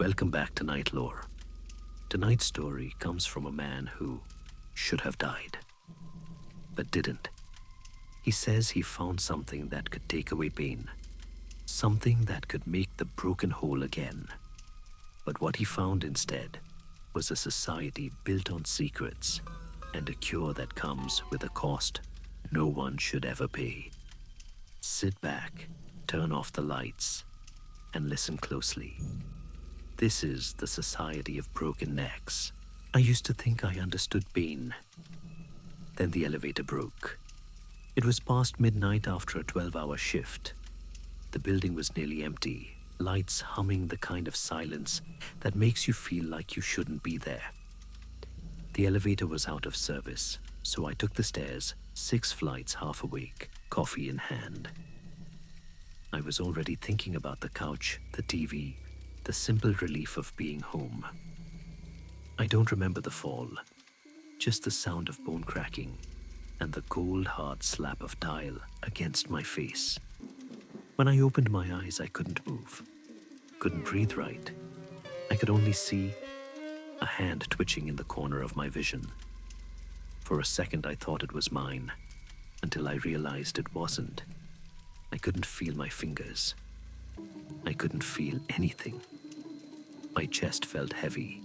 Welcome back to NightLore. Tonight's story comes from a man who should have died, but didn't. He says he found something that could take away pain, something that could make the broken whole again. But what he found instead was a society built on secrets and a cure that comes with a cost no one should ever pay. Sit back, turn off the lights, and listen closely. This is the Society of Broken Necks. I used to think I understood pain. Then the elevator broke. It was past midnight after a 12-hour shift. The building was nearly empty, lights humming, the kind of silence that makes you feel like you shouldn't be there. The elevator was out of service, so I took the stairs, 6 flights half awake, coffee in hand. I was already thinking about the couch, the TV, the simple relief of being home. I don't remember the fall, just the sound of bone cracking and the cold, hard slap of tile against my face. When I opened my eyes, I couldn't move, couldn't breathe right. I could only see a hand twitching in the corner of my vision. For a second, I thought it was mine, until I realized it wasn't. I couldn't feel my fingers. I couldn't feel anything. My chest felt heavy,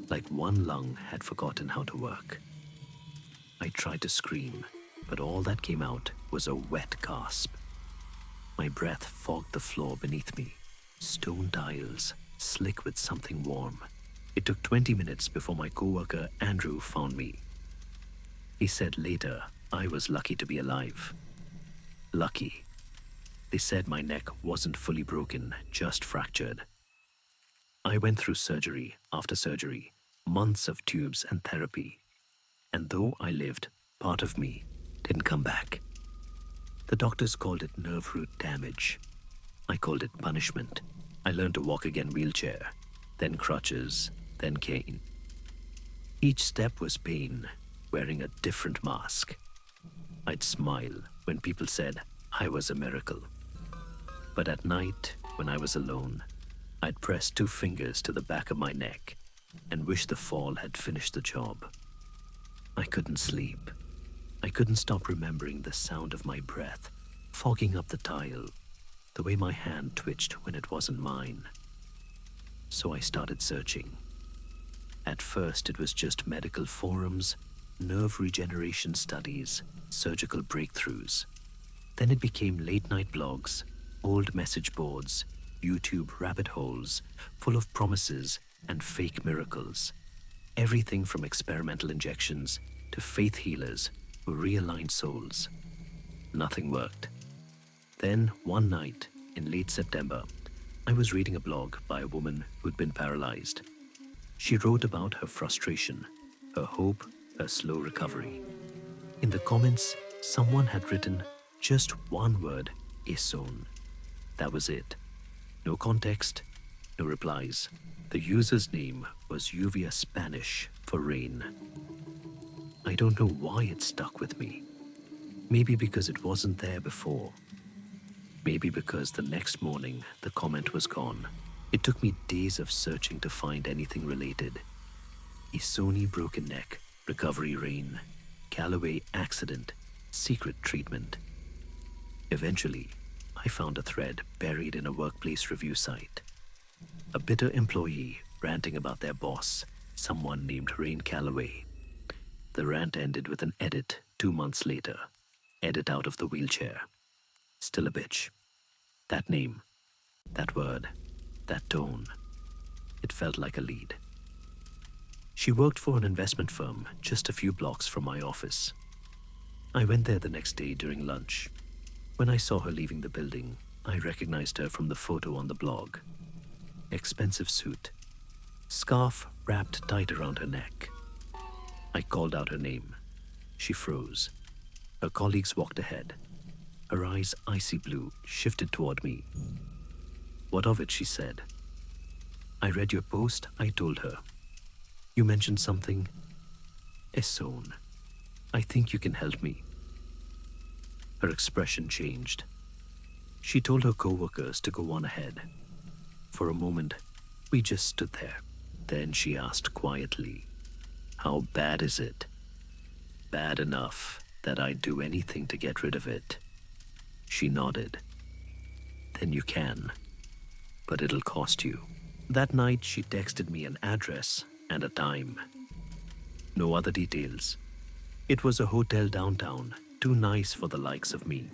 like one lung had forgotten how to work. I tried to scream, but all that came out was a wet gasp. My breath fogged the floor beneath me, stone tiles, slick with something warm. It took 20 minutes before my coworker Andrew found me. He said later I was lucky to be alive. Lucky. They said my neck wasn't fully broken, just fractured. I went through surgery after surgery, months of tubes and therapy. And though I lived, part of me didn't come back. The doctors called it nerve root damage. I called it punishment. I learned to walk again wheelchair, then crutches, then cane. Each step was pain, wearing a different mask. I'd smile when people said I was a miracle. But at night, when I was alone, I'd press 2 fingers to the back of my neck and wish the fall had finished the job. I couldn't sleep. I couldn't stop remembering the sound of my breath fogging up the tile, the way my hand twitched when it wasn't mine. So I started searching. At first, it was just medical forums, nerve regeneration studies, surgical breakthroughs. Then it became late-night blogs, old message boards, YouTube rabbit holes full of promises and fake miracles. Everything from experimental injections to faith healers who realigned souls. Nothing worked. Then, one night in late September, I was reading a blog by a woman who'd been paralyzed. She wrote about her frustration, her hope, her slow recovery. In the comments, someone had written just one word, "Eson." That was it. No context, no replies. The user's name was Lluvia Spanish for rain. I don't know why it stuck with me. Maybe because it wasn't there before. Maybe because the next morning the comment was gone. It took me days of searching to find anything related. Isoni broken neck, recovery rain, Callaway accident, secret treatment. Eventually, I found a thread buried in a workplace review site. A bitter employee ranting about their boss, someone named Rain Callaway. The rant ended with an edit 2 months later. Edit out of the wheelchair. Still a bitch. That name, that word, that tone. It felt like a lead. She worked for an investment firm just a few blocks from my office. I went there the next day during lunch. When I saw her leaving the building, I recognized her from the photo on the blog. Expensive suit, scarf wrapped tight around her neck. I called out her name. She froze. Her colleagues walked ahead. Her eyes, icy blue, shifted toward me. "What of it?" she said. "I read your post," I told her. "You mentioned something. Eson. I think you can help me." Her expression changed. She told her co-workers to go on ahead. For a moment, We just stood there. Then she asked quietly, "How bad is it?" "Bad enough that I'd do anything to get rid of it." She nodded. "Then you can, but it'll cost you." That night, she texted me an address and a time. No other details. It was a hotel downtown, too nice for the likes of me.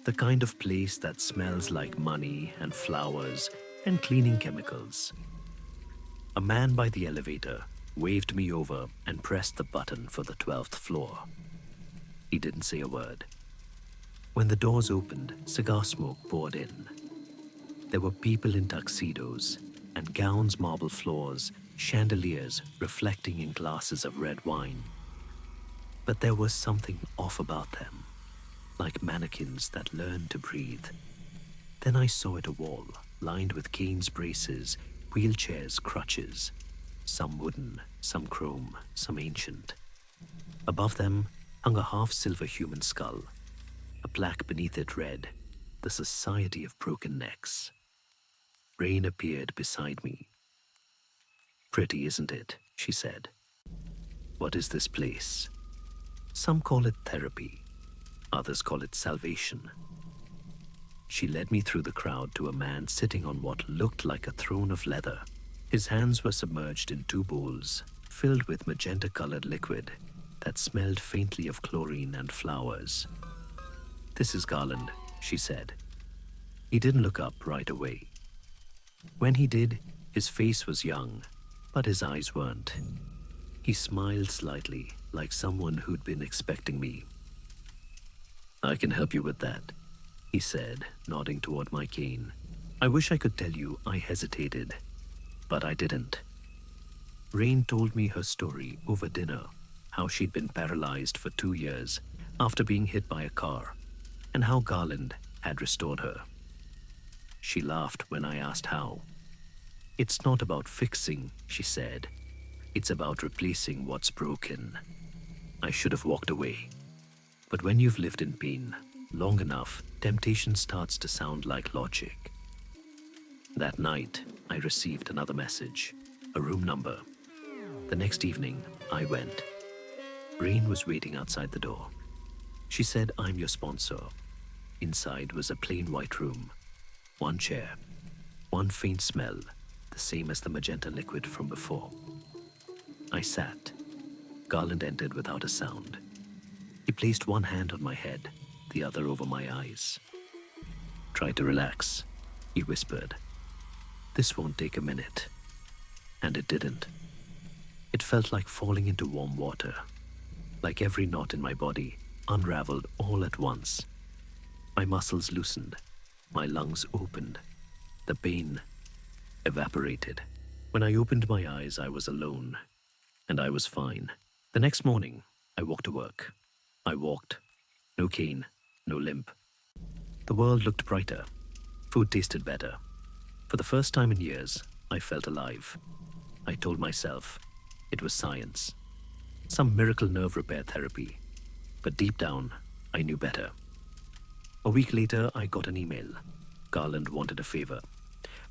The kind of place that smells like money and flowers and cleaning chemicals. A man by the elevator waved me over and pressed the button for the 12th floor. He didn't say a word. When the doors opened, cigar smoke poured in. There were people in tuxedos and gowns, marble floors, chandeliers reflecting in glasses of red wine. But there was something off about them, like mannequins that learned to breathe. Then I saw it a wall lined with canes, braces, wheelchairs, crutches, some wooden, some chrome, some ancient. Above them hung a half-silver human skull, a plaque beneath it read, "The Society of Broken Necks." Rain appeared beside me. "Pretty, isn't it?" she said. "What is this place?" "Some call it therapy. Others call it salvation." She led me through the crowd to a man sitting on what looked like a throne of leather. His hands were submerged in two bowls filled with magenta-colored liquid that smelled faintly of chlorine and flowers. "This is Garland," she said. He didn't look up right away. When he did, his face was young, but his eyes weren't. He smiled slightly, like someone who'd been expecting me. "I can help you with that," he said, nodding toward my cane. I wish I could tell you I hesitated, but I didn't. Rain told me her story over dinner, how she'd been paralyzed for 2 years after being hit by a car, and how Garland had restored her. She laughed when I asked how. "It's not about fixing," she said. "It's about replacing what's broken." I should have walked away. But when you've lived in pain long enough, temptation starts to sound like logic. That night, I received another message, a room number. The next evening, I went. Rain was waiting outside the door. She said, "I'm your sponsor." Inside was a plain white room. One chair, one faint smell, the same as the magenta liquid from before. I sat. Garland entered without a sound. He placed one hand on my head, the other over my eyes. "Try to relax," he whispered. "This won't take a minute." And it didn't. It felt like falling into warm water, like every knot in my body unraveled all at once. My muscles loosened, my lungs opened, the pain evaporated. When I opened my eyes, I was alone, and I was fine. The next morning, I walked to work. I walked. No cane, no limp. The world looked brighter. Food tasted better. For the first time in years, I felt alive. I told myself it was science, some miracle nerve repair therapy. But deep down, I knew better. A week later, I got an email. Garland wanted a favor.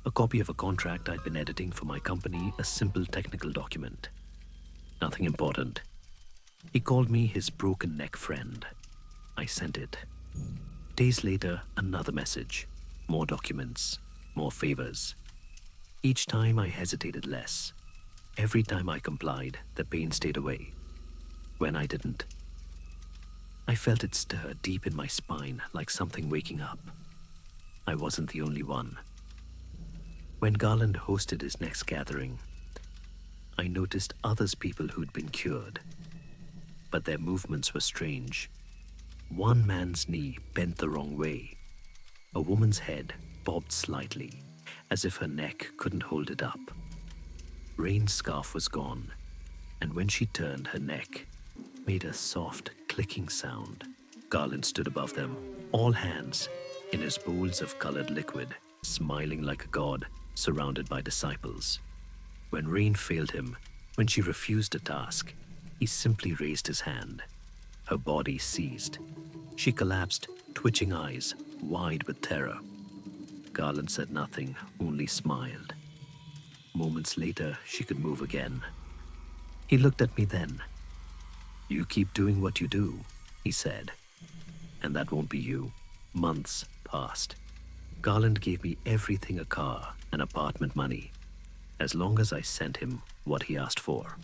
A copy of a contract I'd been editing for my company, a simple technical document. Nothing important. He called me his broken neck friend. I sent it. Days later, another message. More documents, more favors. Each time I hesitated less. Every time I complied, the pain stayed away. When I didn't, I felt it stir deep in my spine like something waking up. I wasn't the only one. When Garland hosted his next gathering, I noticed others people who'd been cured, but their movements were strange. One man's knee bent the wrong way. A woman's head bobbed slightly, as if her neck couldn't hold it up. Rain's scarf was gone, and when she turned, her neck made a soft clicking sound. Garland stood above them, all hands in his bowls of colored liquid, smiling like a god, surrounded by disciples. When Rain failed him, when she refused a task, he simply raised his hand. Her body seized. She collapsed, twitching eyes, wide with terror. Garland said nothing, only smiled. Moments later, she could move again. He looked at me then. "You keep doing what you do," he said. "And that won't be you." Months passed. Garland gave me everything, a car and apartment money, as long as I sent him what he asked for.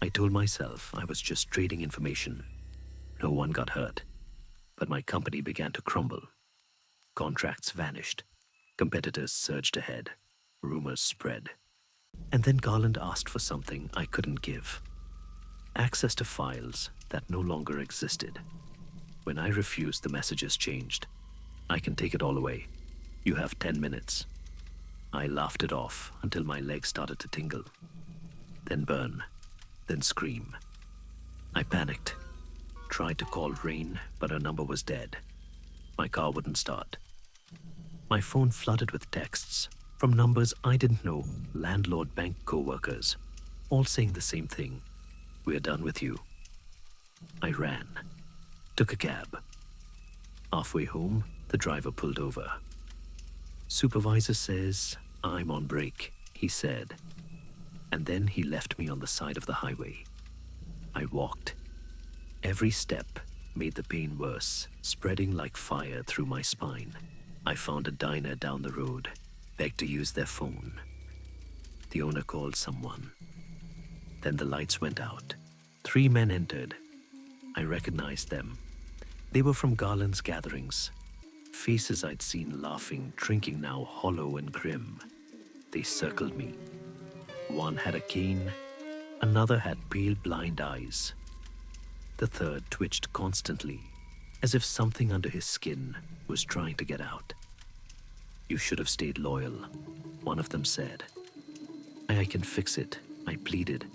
I told myself I was just trading information. No one got hurt. But my company began to crumble. Contracts vanished. Competitors surged ahead. Rumors spread. And then Garland asked for something I couldn't give. Access to files that no longer existed. When I refused, the messages changed. "I can take it all away. You have 10 minutes. I laughed it off until my legs started to tingle. Then burn. Then scream. I panicked. Tried to call Rain, but her number was dead. My car wouldn't start. My phone flooded with texts from numbers I didn't know, landlord bank co-workers, all saying the same thing. "We're done with you." I ran. Took a cab. Halfway home, the driver pulled over. "Supervisor says I'm on break," he said. And then he left me on the side of the highway. I walked. Every step made the pain worse, spreading like fire through my spine. I found a diner down the road, begged to use their phone. The owner called someone. Then the lights went out. 3 men entered. I recognized them. They were from Garland's gatherings. Faces I'd seen laughing, drinking, now hollow and grim. They circled me. One had a cane, another had pale, blind eyes. The third twitched constantly, as if something under his skin was trying to get out. "You should have stayed loyal," one of them said. I can fix it," I pleaded.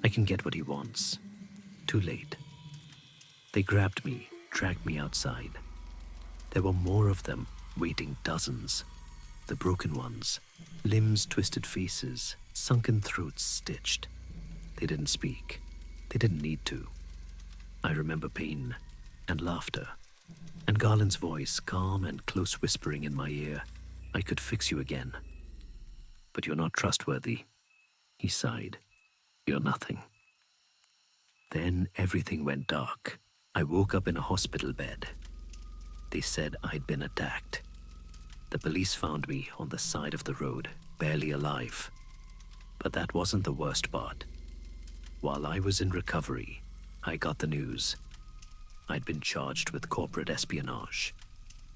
"I can get what he wants." Too late. They grabbed me, dragged me outside. There were more of them, waiting, dozens. The broken ones, limbs, twisted faces, sunken throats stitched. They didn't speak. They didn't need to. I remember pain and laughter, and Garland's voice, calm and close, whispering in my ear, "I could fix you again. But you're not trustworthy." He sighed. "You're nothing." Then everything went dark. I woke up in a hospital bed. They said I'd been attacked. The police found me on the side of the road, barely alive. But that wasn't the worst part. While I was in recovery, I got the news. I'd been charged with corporate espionage.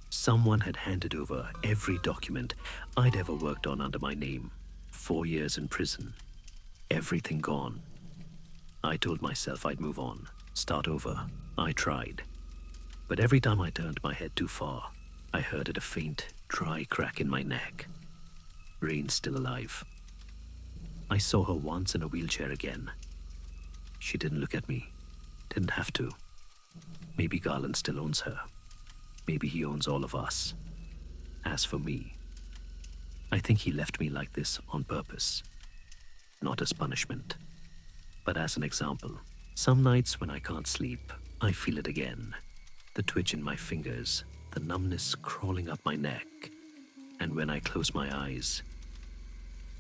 Someone had handed over every document I'd ever worked on under my name. 4 years in prison. Everything gone. I told myself I'd move on, start over. I tried. But every time I turned my head too far, I heard a faint, dry crack in my neck. Rain's still alive. I saw her once in a wheelchair again. She didn't look at me. Didn't have to. Maybe Garland still owns her. Maybe he owns all of us. As for me, I think he left me like this on purpose. Not as punishment, but as an example. Some nights when I can't sleep, I feel it again. The twitch in my fingers, the numbness crawling up my neck. And when I close my eyes,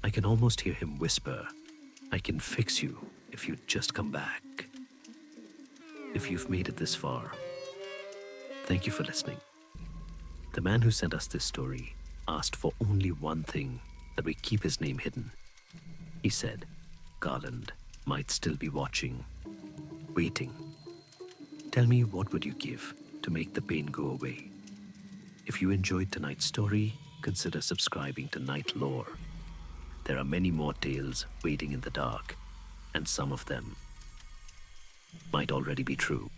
I can almost hear him whisper, "I can fix you if you just come back." If you've made it this far, thank you for listening. The man who sent us this story asked for only one thing, that we keep his name hidden. He said Garland might still be watching, waiting. Tell me, what would you give to make the pain go away? If you enjoyed tonight's story, consider subscribing to NightLore. There are many more tales waiting in the dark, and some of them might already be true.